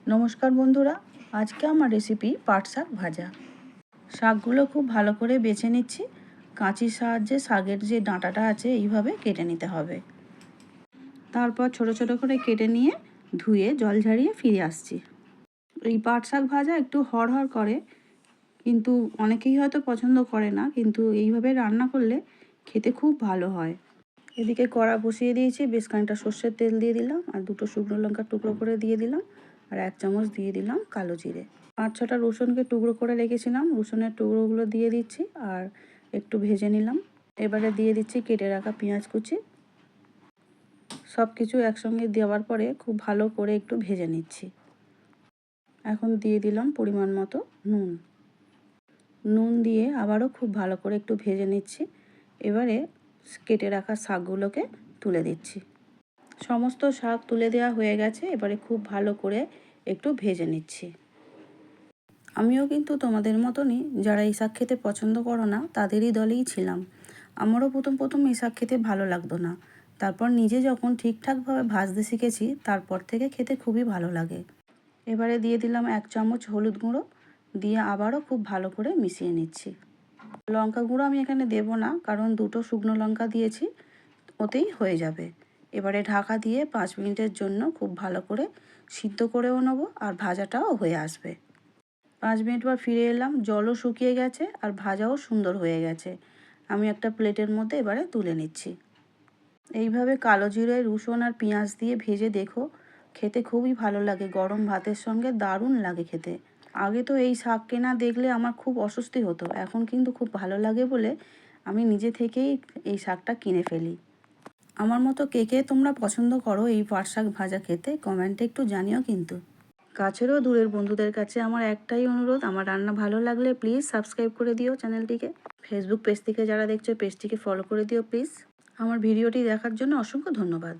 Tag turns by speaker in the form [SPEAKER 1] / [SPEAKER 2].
[SPEAKER 1] নমস্কার বন্ধুরা, আজকে আমার রেসিপি পাট শাক ভাজা। শাকগুলো খুব ভালো করে বেছে নিচ্ছি। কাঁচির সাহায্যে শাকের যে ডাঁটাটা আছে এইভাবে কেটে নিতে হবে। তারপর ছোট ছোট করে কেটে নিয়ে ধুয়ে জল ঝরিয়ে ফিরে আসছি। এই পাট শাক ভাজা একটু হড়হড় করে, কিন্তু অনেকেই হয়তো পছন্দ করে না, কিন্তু এইভাবে রান্না করলে খেতে খুব ভালো হয়। এদিকে কড়া বসিয়ে দিয়েছি, বেশ খানিকটা সর্ষের তেল দিয়ে দিলাম, আর দুটো শুকনো লঙ্কা টুকরো করে দিয়ে দিলাম, আর 1 চামচ দিয়ে দিলাম কালো জিরে। 5-6টা রসুনকে টুকরো করে রেখেছিলাম, রসুনের টুকরোগুলো দিয়ে দিচ্ছি আর একটু ভেজে নিলাম। এবারে দিয়ে দিচ্ছি কেটে রাখা পেঁয়াজ কুচি। সব কিছু একসঙ্গে দেওয়ার পরে খুব ভালো করে একটু ভেজে নিচ্ছি। এখন দিয়ে দিলাম পরিমাণ মতো নুন। নুন দিয়ে আবারও খুব ভালো করে একটু ভেজে নিচ্ছি। এবারে কেটে রাখা শাকগুলোকে তুলে দিচ্ছি। সমস্ত শাক তুলে দেওয়া হয়ে গেছে, এবারে খুব ভালো করে একটু ভেজে নিচ্ছি। আমিও কিন্তু তোমাদের মতনই, যারা এই শাক খেতে পছন্দ করো না তাদেরই দলেই ছিলাম। আমারও প্রথম এই শাক খেতে ভালো লাগতো না, তারপর নিজে যখন ঠিকঠাকভাবে ভাজতে শিখেছি তারপর থেকে খেতে খুবই ভালো লাগে। এবারে দিয়ে দিলাম 1 চামচ হলুদ গুঁড়ো, দিয়ে আবারও খুব ভালো করে মিশিয়ে নিচ্ছি। লঙ্কা গুঁড়ো আমি এখানে দেব না, কারণ দুটো শুকনো লঙ্কা দিয়েছি, ওতেই হয়ে যাবে। এবারে ঢাকা দিয়ে 5 মিনিটের জন্য খুব ভালো করে সিদ্ধ করেও নেব, আর ভাজাটাও হয়ে আসবে। 5 মিনিট পর ফিরে এলাম, জলও শুকিয়ে গেছে আর ভাজাও সুন্দর হয়ে গেছে। আমি একটা প্লেটের মধ্যে এবারে তুলে নিচ্ছি। এইভাবে কালো জিরে, রসুন আর পেঁয়াজ দিয়ে ভেজে দেখো, খেতে খুবই ভালো লাগে। গরম ভাতের সঙ্গে দারুণ লাগে খেতে। আগে তো এই শাক কেনা দেখলে আমার খুব অস্বস্তি হতো, এখন কিন্তু খুব ভালো লাগে বলে আমি নিজে থেকেই এই শাকটা কিনে ফেলি। আমার মতো কে কে তোমরা পছন্দ করো এই পাট শাক ভাজা খেতে, কমেন্টে একটু জানিও কিন্তু। কাছেরও দূরের বন্ধুদের কাছে আমার একটাই অনুরোধ, আমার রান্না ভালো লাগলে প্লিজ সাবস্ক্রাইব করে দিও চ্যানেলটিকে। ফেসবুক পেজ থেকে যারা দেখছো পেজটিকে ফলো করে দিও প্লিজ। আমার ভিডিওটি দেখার জন্য অসংখ্য ধন্যবাদ।